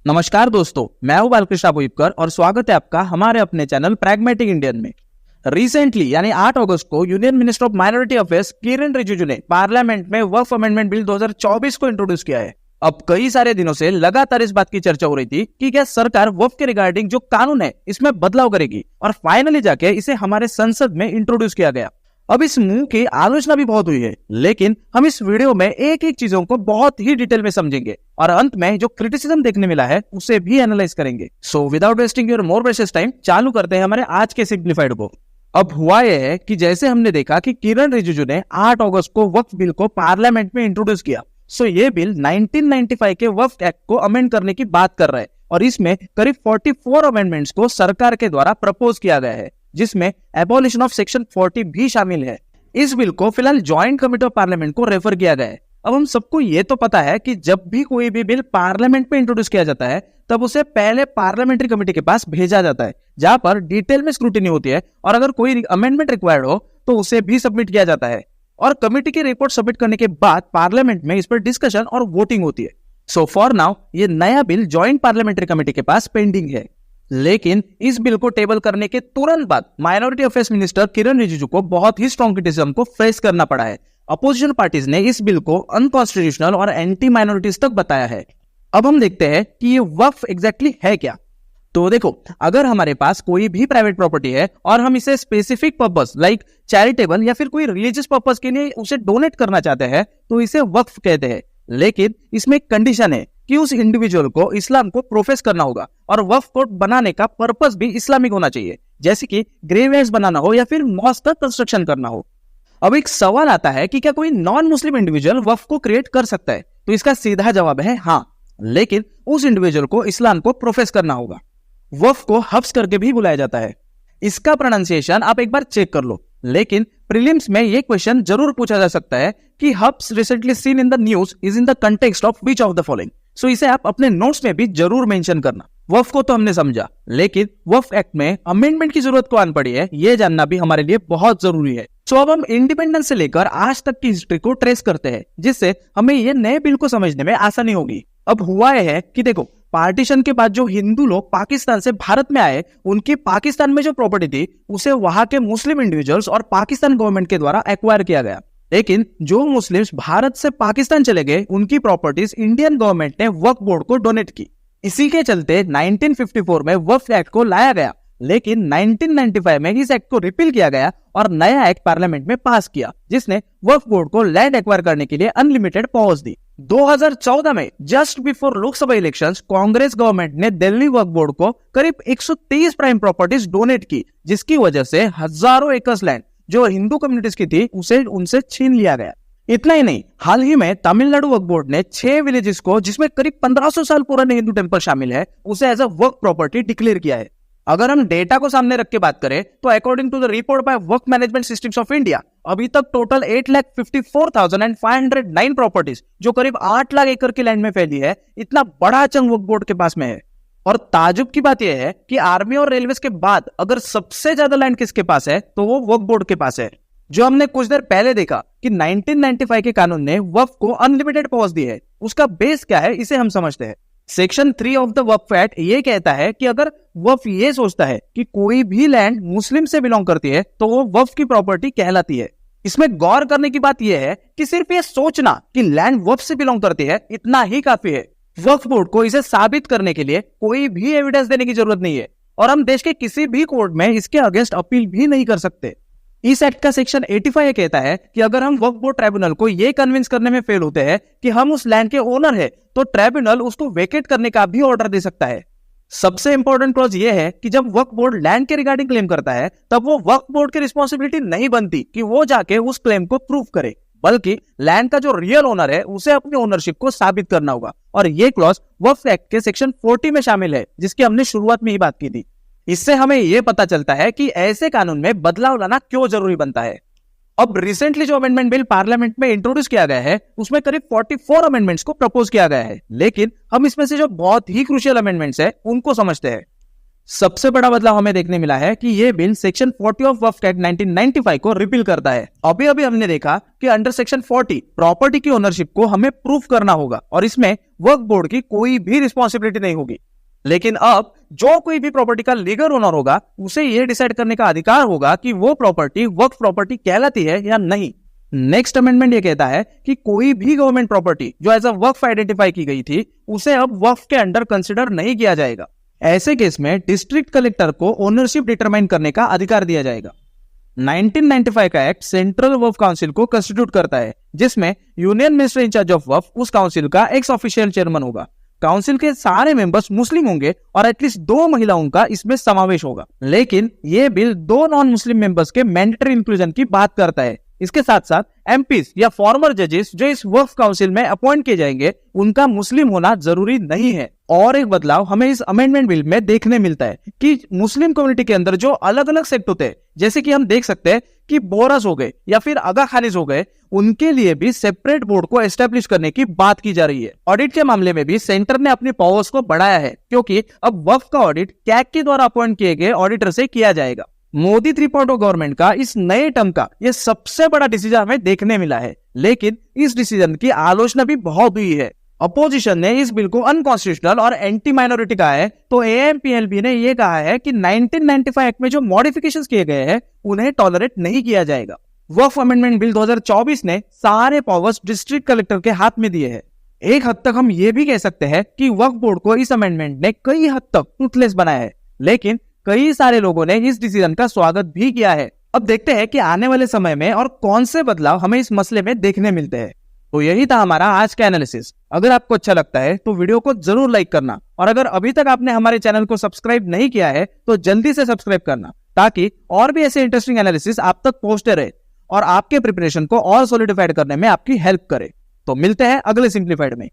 नमस्कार दोस्तों, मैं हूं बालकृष्ण भुइपकर और स्वागत है आपका हमारे अपने चैनल प्रैग्मेटिक इंडियन में। रिसेंटली यानी 8 अगस्त को union minister of minority affairs Kiran Rijiju ने पार्लियामेंट में वक्फ अमेंडमेंट बिल 2024 को इंट्रोड्यूस किया है। अब कई सारे दिनों से लगातार इस बात की चर्चा हो रही थी कि क्या सरकार वक्फ के रिगार्डिंग जो कानून है इसमें बदलाव करेगी, और फाइनली जाके इसे हमारे संसद में इंट्रोड्यूस किया गया। अब इस मूव की आलोचना भी बहुत हुई है, लेकिन हम इस वीडियो में एक एक चीजों को बहुत ही डिटेल में समझेंगे और अंत में जो क्रिटिसिज्म देखने मिला है उसे भी एनालाइज करेंगे। So without wasting your more precious time, चालू करते हैं हमारे आज के सिंप्लीफाइड को। अब हुआ यह है कि जैसे हमने देखा कि किरण रिजिजू ने 8 अगस्त को वक्फ बिल को पार्लियामेंट में इंट्रोड्यूस किया। सो ये बिल 1995 के वक्फ एक्ट को अमेंड करने की बात कर रहा है और इसमें करीब 44 अमेंडमेंट्स को सरकार के द्वारा प्रपोज किया गया है, जिसमें एबॉलिशन ऑफ सेक्शन 40 भी शामिल है। इस बिल को फिलहाल ज्वाइंट कमेटी ऑफ पार्लियामेंट को रेफर किया गया है। अब हम सबको ये तो पता है कि जब भी कोई भी बिल पार्लियामेंट में इंट्रोड्यूस किया जाता है तब उसे पहले पार्लियामेंट्री कमेटी के पास भेजा जाता है, जहां पर डिटेल में स्क्रूटिनी होती है और अगर कोई अमेंडमेंट रिक्वायर्ड हो तो उसे भी सबमिट किया जाता है। और कमेटी की रिपोर्ट सबमिट करने के बाद पार्लियामेंट में इस पर डिस्कशन और वोटिंग होती है। सो फॉर नाउ ये नया बिल ज्वाइंट पार्लियामेंट्री कमेटी के पास पेंडिंग है। लेकिन इस बिल को टेबल करने के तुरंत बाद माइनॉरिटी अफेयर्स मिनिस्टर किरण रिजिजू को बहुत ही स्ट्रॉन्ग क्रिटिसिज्म को फेस करना पड़ा है। अपोजिशन पार्टीज ने इस बिल को अनकॉन्स्टिट्यूशनल और एंटी माइनॉरिटीज तक बताया है। अब हम देखते हैं कि ये वक्फ एग्जैक्टली है क्या। तो देखो, अगर हमारे पास कोई भी प्राइवेट प्रॉपर्टी है और हम इसे स्पेसिफिक पर्पस लाइक चैरिटेबल या फिर कोई रिलीजियस पर्पस के लिए उसे डोनेट करना चाहते हैं तो इसे वक्फ कहते हैं। लेकिन इसमें एक कंडीशन है कि उस इंडिविजुअल को इस्लाम को प्रोफेस करना होगा और वक्फ को बनाने का पर्पस भी इस्लामिक होना चाहिए, जैसे कि ग्रेवयार्ड्स बनाना हो या फिर मॉस्क का कंस्ट्रक्शन करना हो। अब एक सवाल आता है कि क्या कोई नॉन मुस्लिम इंडिविजुअल वक्फ को क्रिएट कर सकता है? तो इसका सीधा जवाब है हाँ, लेकिन उस इंडिविजुअल को इस्लाम को प्रोफेस करना होगा। वक्फ को हब्स करके भी बुलाया जाता है। इसका प्रोनाउंसिएशन आप एक बार चेक कर लो, लेकिन प्रीलिम्स में यह क्वेश्चन जरूर पूछा जा सकता है कि hubs recently seen in the news is in the context of which of the following. So इसे आप अपने नोट्स में भी जरूर मेंशन करना। वक्फ को तो हमने समझा, लेकिन वक्फ एक्ट में अमेंडमेंट की जरूरत को आन पड़ी है, यह जानना भी हमारे लिए बहुत जरूरी है। सो अब हम इंडिपेंडेंस से लेकर आज तक की हिस्ट्री को ट्रेस करते हैं, जिससे हमें यह नए बिल को समझने में आसानी होगी। अब हुआ यह है कि देखो, पार्टीशन के बाद जो हिंदू लोग पाकिस्तान से भारत में आए, उनकी पाकिस्तान में जो प्रॉपर्टी थी उसे वहां के मुस्लिम इंडिविजुअल्स और पाकिस्तान गवर्नमेंट के द्वारा एक्वायर किया गया। लेकिन जो मुस्लिम्स भारत से पाकिस्तान चले गए, उनकी प्रॉपर्टीज इंडियन गवर्नमेंट ने वक्फ बोर्ड को डोनेट की। इसी के चलते 1954 में वक्फ एक्ट को लाया गया, लेकिन 1995 में इस एक्ट को रिपील किया गया और नया एक्ट पार्लियामेंट में पास किया, जिसने वक्फ बोर्ड को लैंड एक्वायर करने के लिए अनलिमिटेड पावर्स दी। 2014 में just before Lok Sabha elections Congress government ने दिल्ली वक्फ बोर्ड को करीब 130 प्राइम प्रॉपर्टीज डोनेट की, जिसकी वजह से हजारों एकर्स लैंड जो हिंदू कम्युनिटीज की थी उसे उनसे छीन लिया गया। इतना ही नहीं, हाल ही में तमिलनाडु वक्फ बोर्ड ने 6 विलेजेस को, जिसमें करीब 1500 साल पुराने हिंदू टेंपल शामिल है, उसे as a waqf property declare किया है। अगर हम डेटा को सामने रख के बात करें तो according to the report by Waqf management systems of India, अभी तक टोटल 8,54,509 प्रॉपर्टीज जो करीब 8 लाख एकड़ की लैंड में फैली है, इतना बड़ा चंग वक्फ बोर्ड के पास में है। और ताजुब की बात यह है कि आर्मी और रेलवे के बाद अगर सबसे ज्यादा लैंड किसके पास है तो वो वक्फ बोर्ड के पास है। जो हमने कुछ देर पहले देखा कि 1995 के कानून ने वक्फ को अनलिमिटेड पावर्स दी है, उसका बेस क्या है इसे हम समझते हैं। Section 3 of the Waqf act ये कहता है कि अगर वक्फ ये सोचता है कि कोई भी लैंड मुस्लिम से बिलोंग करती है तो वो वक्फ की प्रॉपर्टी कहलाती है। इसमें गौर करने की बात यह है कि सिर्फ ये सोचना कि लैंड वक्फ से बिलोंग करती है इतना ही काफी है। वक्फ बोर्ड को इसे साबित करने के लिए कोई भी एविडेंस देने की जरूरत नहीं है और हम देश के किसी भी कोर्ट में इसके अगेंस्ट अपील भी नहीं कर सकते। इस एक्ट का सेक्शन 85 कहता है कि अगर हम वक्फ बोर्ड ट्राइब्यूनल को यह कन्विंस करने में फेल होते हैं कि हम उस लैंड के ओनर है, तो ट्राइब्यूनल उसको वेकेट करने का भी ऑर्डर दे सकता है। सबसे इंपॉर्टेंट क्लॉज ये है कि जब वक्फ बोर्ड लैंड के रिगार्डिंग क्लेम करता है तब वो वक्फ बोर्ड की रिस्पॉन्सिबिलिटी नहीं बनती कि वो जाके उस क्लेम को प्रूव करे, बल्कि लैंड का जो रियल ओनर है उसे अपनी ओनरशिप को साबित करना होगा। और ये क्लॉज वक्फ एक्ट के सेक्शन 40 में शामिल है, जिसकी हमने शुरुआत में ही बात की थी। इससे हमें यह पता चलता है कि ऐसे कानून में बदलाव लाना क्यों जरूरी बनता है। अब रिसेंटली जो अमेंडमेंट बिल पार्लियामेंट में इंट्रोड्यूस किया गया है उसमें करीब 44 अमेंडमेंट्स को प्रपोज किया गया है, लेकिन हम इसमें से जो बहुत ही क्रूशियल अमेंडमेंट्स है उनको समझते हैं। सबसे बड़ा बदलाव हमें देखने मिला है कि ये bill section 40 of Waqf act 1995 को रिपील करता है। अभी अभी हमने देखा कि अंडर सेक्शन 40 प्रॉपर्टी की ओनरशिप को हमें प्रूफ करना होगा और इसमें वक्फ बोर्ड की कोई भी रिस्पॉन्सिबिलिटी नहीं होगी। लेकिन अब जो कोई भी प्रॉपर्टी का लीगल ओनर होगा उसे यह डिसाइड करने का अधिकार होगा कि वो प्रॉपर्टी वक्फ प्रॉपर्टी कहलाती है या नहीं। नेक्स्ट अमेंडमेंट ये कहता है कि कोई भी गवर्नमेंट प्रॉपर्टी जो एज अ वक्फ आइडेंटिफाई की गई थी उसे अब वक्फ के अंडर कंसिडर नहीं किया जाएगा। ऐसे केस में डिस्ट्रिक्ट कलेक्टर को ओनरशिप डिटरमाइन करने का अधिकार दिया जाएगा। 1995 का एक्ट सेंट्रल वक्फ काउंसिल को कंस्टिट्यूट करता है, जिसमें यूनियन मिनिस्टर इंचार्ज ऑफ वक्फ उस काउंसिल का एक्स ऑफिशियल चेयरमैन होगा। काउंसिल के सारे मेंबर्स मुस्लिम होंगे और एटलीस्ट 2 महिलाओं का इसमें समावेश होगा। लेकिन यह बिल 2 नॉन मुस्लिम मेंबर्स के मैंडेटरी इंक्लूजन की बात करता है। इसके साथ साथ एमपीज या फॉर्मर जजेस जो इस वक्फ काउंसिल में अपॉइंट किए जाएंगे उनका मुस्लिम होना जरूरी नहीं है। और एक बदलाव हमें इस अमेंडमेंट बिल में देखने मिलता है कि मुस्लिम कम्युनिटी के अंदर जो अलग अलग सेक्ट होते हैं, जैसे कि हम देख सकते हैं कि बोरस हो गए या फिर आगा खानिज हो गए, उनके लिए भी सेपरेट बोर्ड को एस्टेब्लिश करने की बात की जा रही है। ऑडिट के मामले में भी सेंटर ने अपनी पावर्स को बढ़ाया है, क्योंकि अब वक्फ का ऑडिट कैग के द्वारा अपॉइंट किए गए ऑडिटर से किया जाएगा। मोदी 3.0 गवर्नमेंट का इस नए टर्म का यह सबसे बड़ा डिसीजन हमें देखने मिला है, लेकिन इस डिसीजन की आलोचना भी बहुत हुई है। अपोजिशन ने इस बिल को अनकॉन्स्टिट्यूशनल और एंटी माइनॉरिटी कहा है, तो एएमपीएलबी ने यह कहा है कि 1995 एक्ट में जो मॉडिफिकेशंस किए गए हैं उन्हें टॉलरेट नहीं किया जाएगा। वक्फ अमेंडमेंट बिल 2024 ने सारे पावर्स डिस्ट्रिक्ट कलेक्टर के हाथ में दिए हैं। एक हद तक हम ये भी कह सकते हैं कि वक्फ बोर्ड को इस अमेंडमेंट ने कई हद तक टूथलेस बनाया है, लेकिन कई सारे लोगों ने इस डिसीजन का स्वागत भी किया है। अब देखते हैं कि आने वाले समय में और कौन से बदलाव हमें इस मसले में देखने मिलते हैं। तो यही था हमारा आज का एनालिसिस। अगर आपको अच्छा लगता है तो वीडियो को जरूर लाइक करना, और अगर अभी तक आपने हमारे चैनल को सब्सक्राइब नहीं किया है तो जल्दी से सब्सक्राइब करना, ताकि और भी ऐसे इंटरेस्टिंग एनालिसिस आप तक पहुंचते रहे और आपके प्रिपरेशन को और सॉलिडिफाइड करने में आपकी हेल्प करे। तो मिलते हैं अगले सिंप्लीफाइड में।